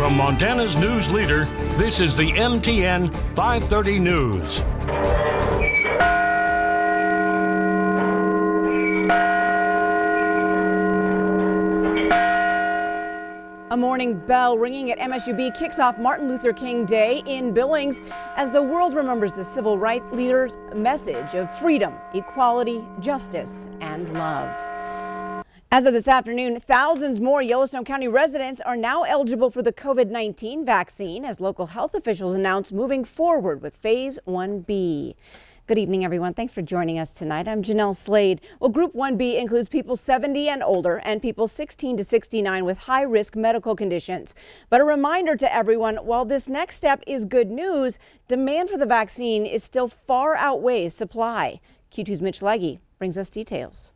From Montana's news leader, this is the MTN 530 News. A morning bell ringing at MSUB kicks off Martin Luther King Day in Billings as the world remembers the civil rights leader's message of freedom, equality, justice, and love. As of this afternoon, thousands more Yellowstone County residents are now eligible for the COVID-19 vaccine as local health officials announce moving forward with Phase 1B. Good evening, everyone. Thanks for joining us tonight. I'm Jeanelle Slade. Well, Group 1B includes people 70 and older and people 16 to 69 with high-risk medical conditions. But a reminder to everyone, while this next step is good news, demand for the vaccine is still far outweighs supply. Q2's Mitch Legge brings us details.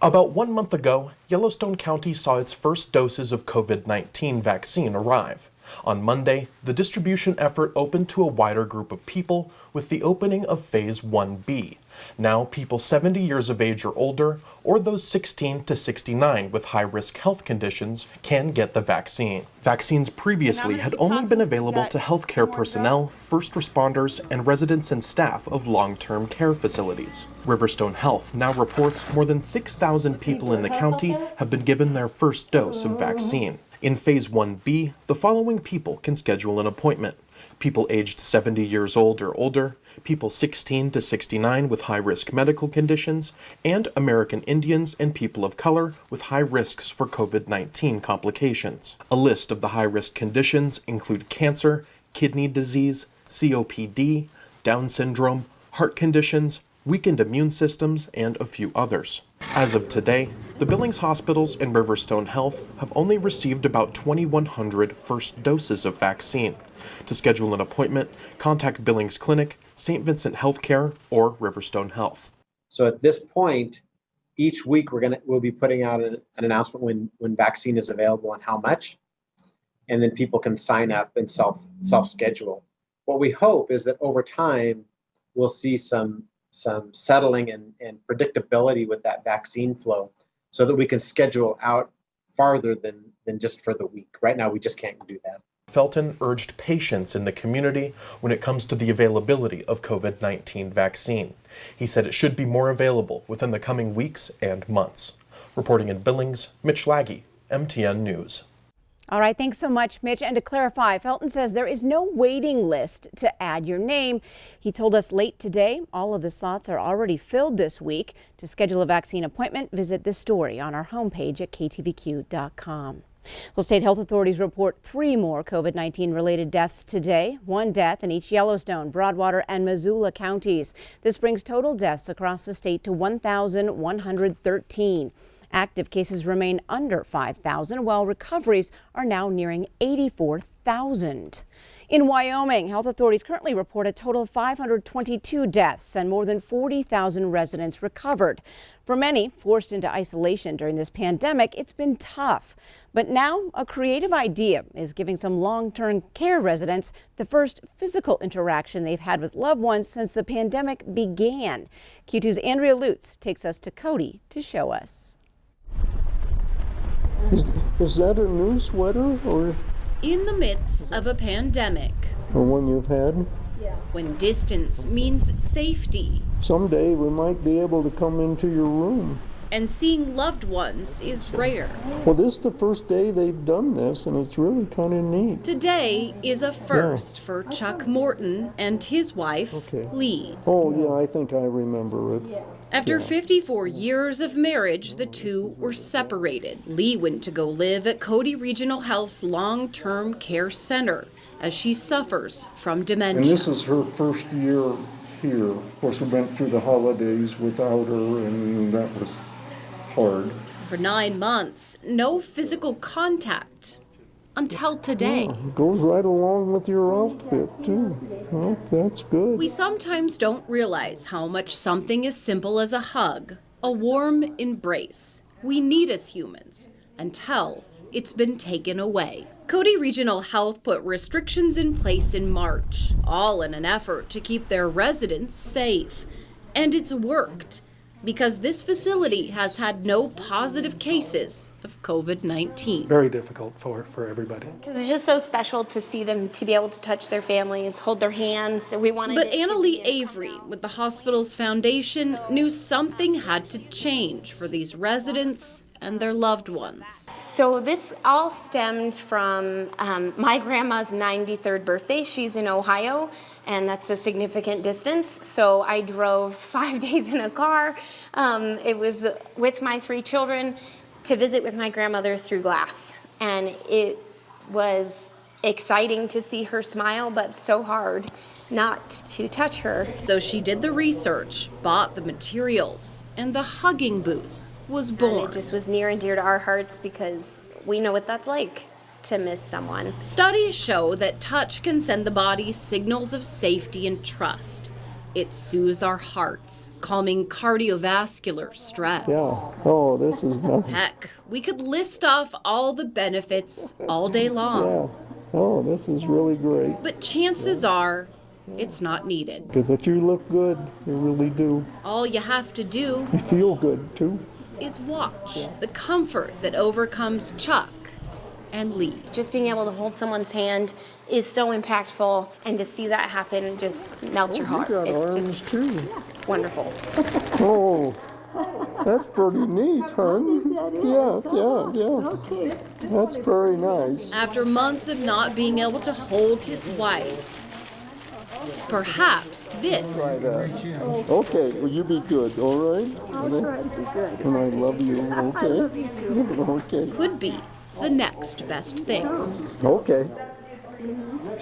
About 1 month ago, Yellowstone County saw its first doses of COVID-19 vaccine arrive. On Monday, the distribution effort opened to a wider group of people with the opening of Phase 1B. Now, people 70 years of age or older, or those 16 to 69 with high-risk health conditions, can get the vaccine. Vaccines previously had only been available to healthcare personnel, first responders, and residents and staff of long-term care facilities. Riverstone Health now reports more than 6,000 people in the county have been given their first dose of vaccine. In Phase 1B, the following people can schedule an appointment: people aged 70 years old or older, people 16 to 69 with high-risk medical conditions, and American Indians and people of color with high risks for COVID-19 complications. A list of the high-risk conditions include cancer, kidney disease, COPD, Down syndrome, heart conditions, weakened immune systems, and a few others. As of today, the Billings hospitals and Riverstone Health have only received about 2,100 first doses of vaccine. To schedule an appointment, contact Billings Clinic, St. Vincent Healthcare, or Riverstone Health. So at this point, each week we'll be putting out an announcement when vaccine is available and how much, and then people can sign up and self-schedule. What we hope is that over time, we'll see some settling and predictability with that vaccine flow so that we can schedule out farther than just for the week. Right now, we just can't do that. Felton urged patience in the community when it comes to the availability of COVID-19 vaccine. He said it should be more available within the coming weeks and months. Reporting in Billings, Mitch Legge, MTN News. All right, thanks so much, Mitch. And to clarify, Felton says there is no waiting list to add your name. He told us late today all of the slots are already filled this week. To schedule a vaccine appointment, visit this story on our homepage at KTVQ.com. Well, state health authorities report 3 more COVID-19 related deaths today, 1 death in each Yellowstone, Broadwater, and Missoula counties. This brings total deaths across the state to 1,113. Active cases remain under 5,000, while recoveries are now nearing 84,000. In Wyoming, health authorities currently report a total of 522 deaths and more than 40,000 residents recovered. For many forced into isolation during this pandemic, it's been tough. But now a creative idea is giving some long-term care residents the first physical interaction they've had with loved ones since the pandemic began. Q2's Andrea Lutz takes us to Cody to show us. Is that a new sweater or? In the midst of a pandemic. Or one you've had? Yeah. When distance means safety. Someday we might be able to come into your room. And seeing loved ones is rare. Well, this is the first day they've done this, and it's really kind of neat. Today is a first for Chuck Morton and his wife, Lee. Oh, yeah, I think I remember it. Yeah. After 54 years of marriage, the two were separated. Lee went to go live at Cody Regional Health's long-term care center as she suffers from dementia. And this is her first year here. Of course, we went through the holidays without her, and that was hard. For 9 months, no physical contact until today. It goes right along with your outfit, too. Well, that's good. We sometimes don't realize how much something as simple as a hug, a warm embrace, we need as humans until it's been taken away. Cody Regional Health put restrictions in place in March, all in an effort to keep their residents safe. And it's worked. because this facility has had no positive cases of COVID-19. Very difficult for everybody. Because it's just so special to see them, to be able to touch their families, hold their hands. We wanted. But Annalee Avery with the hospital's foundation knew something had to change for these residents and their loved ones. So this all stemmed from my grandma's 93rd birthday. She's in Ohio, and that's a significant distance. So I drove 5 days in a car. It was with my 3 children to visit with my grandmother through glass. And it was exciting to see her smile, but so hard not to touch her. So she did the research, bought the materials, and the hugging booth was born. And it just was near and dear to our hearts because we know what that's like to miss someone. Studies show that touch can send the body signals of safety and trust. It soothes our hearts, calming cardiovascular stress. Yeah. Oh, this is nice. Heck, we could list off all the benefits all day long. Yeah. Oh, this is really great. But chances are, it's not needed. But you look good. You really do. All you have to do You feel good, too. is watch the comfort that overcomes Chuck and Lee. Just being able to hold someone's hand is so impactful, and to see that happen just melts your heart. You got It's arms, just too. wonderful. Oh, that's pretty neat, hon. Yeah. That's very nice. After months of not being able to hold his wife, perhaps this Try that. Okay, well, you be good, all right? I'll try to be good. And I love you, okay? I love you too. Okay. could be the next best thing. Okay.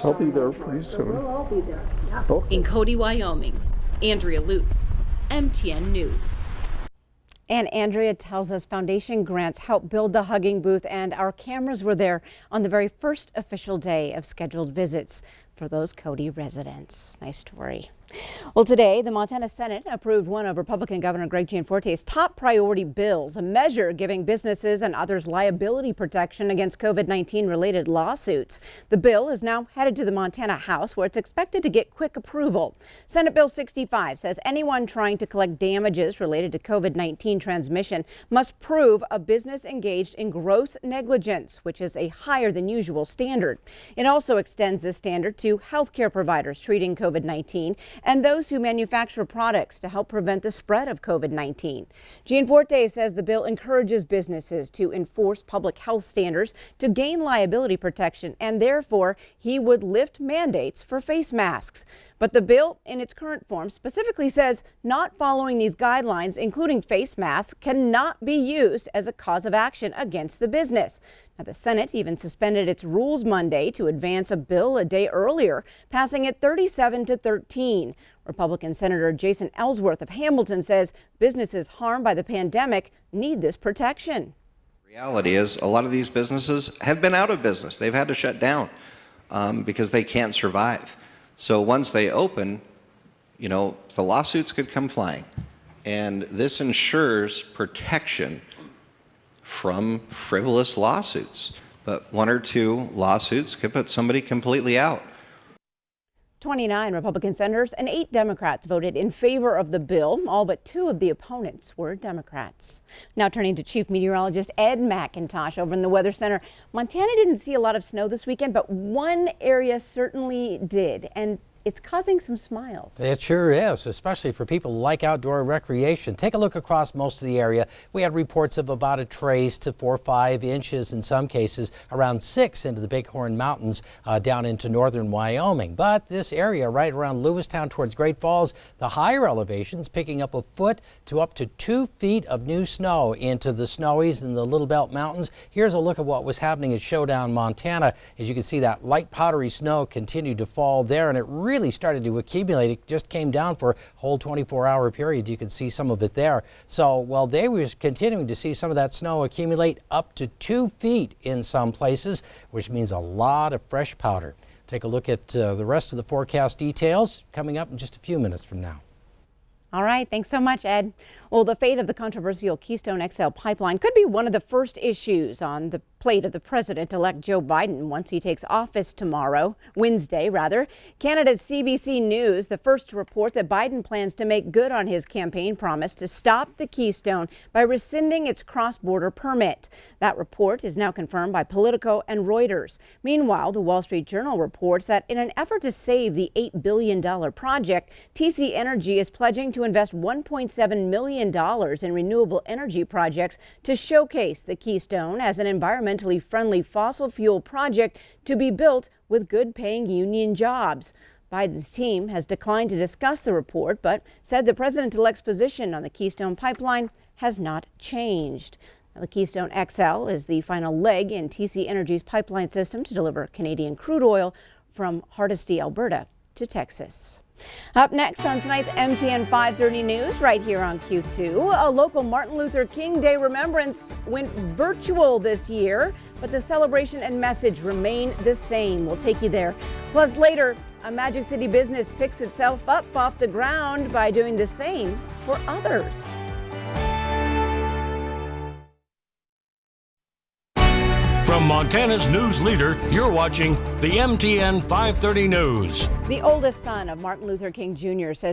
I'll be there pretty soon. In Cody, Wyoming, Andrea Lutz, MTN News. And Andrea tells us foundation grants helped build the hugging booth, and our cameras were there on the very first official day of scheduled visits for those Cody residents. Nice story. Well, today, the Montana Senate approved one of Republican Governor Greg Gianforte's top priority bills, a measure giving businesses and others liability protection against COVID-19 related lawsuits. The bill is now headed to the Montana House, where it's expected to get quick approval. Senate Bill 65 says anyone trying to collect damages related to COVID-19 transmission must prove a business engaged in gross negligence, which is a higher than usual standard. It also extends this standard to healthcare providers treating COVID-19 and those who manufacture products to help prevent the spread of COVID-19. Gianforte says the bill encourages businesses to enforce public health standards to gain liability protection, and therefore he would lift mandates for face masks. But the bill in its current form specifically says not following these guidelines, including face masks, cannot be used as a cause of action against the business. Now, the Senate even suspended its rules Monday to advance a bill a day earlier, passing it 37-13. Republican Senator Jason Ellsworth of Hamilton says businesses harmed by the pandemic need this protection. Reality is a lot of these businesses have been out of business. They've had to shut down because they can't survive. So once they open, the lawsuits could come flying. And this ensures protection from frivolous lawsuits. But 1 or 2 lawsuits could put somebody completely out. 29 Republican senators and 8 Democrats voted in favor of the bill. All but 2 of the opponents were Democrats. Now turning to Chief Meteorologist Ed McIntosh over in the Weather Center. Montana didn't see a lot of snow this weekend, but one area certainly did, and it's causing some smiles. It sure is, especially for people who like outdoor recreation. Take a look across most of the area. We had reports of about a trace to 4 or 5 inches in some cases, around 6 into the Bighorn Mountains down into northern Wyoming. But this area right around Lewistown towards Great Falls, the higher elevations picking up a foot to up to 2 feet of new snow into the Snowies and the Little Belt Mountains. Here's a look at what was happening at Showdown, Montana. As you can see, that light powdery snow continued to fall there, and it really started to accumulate. It just came down for a whole 24-hour period. You can see some of it there. So while they were continuing to see some of that snow accumulate up to 2 feet in some places, which means a lot of fresh powder. Take a look at the rest of the forecast details coming up in just a few minutes from now. All right, thanks so much, Ed. Well, the fate of the controversial Keystone XL pipeline could be one of the first issues on the plate of the president-elect Joe Biden once he takes office Wednesday. Canada's CBC News, the first to report that Biden plans to make good on his campaign promise to stop the Keystone by rescinding its cross-border permit. That report is now confirmed by Politico and Reuters. Meanwhile, the Wall Street Journal reports that in an effort to save the $8 billion project, TC Energy is pledging to invest $1.7 million in renewable energy projects to showcase the Keystone as an environmentally friendly fossil fuel project to be built with good-paying union jobs. Biden's team has declined to discuss the report, but said the president-elect's position on the Keystone pipeline has not changed. Now, the Keystone XL is the final leg in TC Energy's pipeline system to deliver Canadian crude oil from Hardisty, Alberta to Texas. Up next on tonight's MTN 530 News right here on Q2, a local Martin Luther King Day remembrance went virtual this year, but the celebration and message remain the same. We'll take you there. Plus later, a Magic City business picks itself up off the ground by doing the same for others. From Montana's news leader, you're watching the MTN 530 News. The oldest son of Martin Luther King Jr. says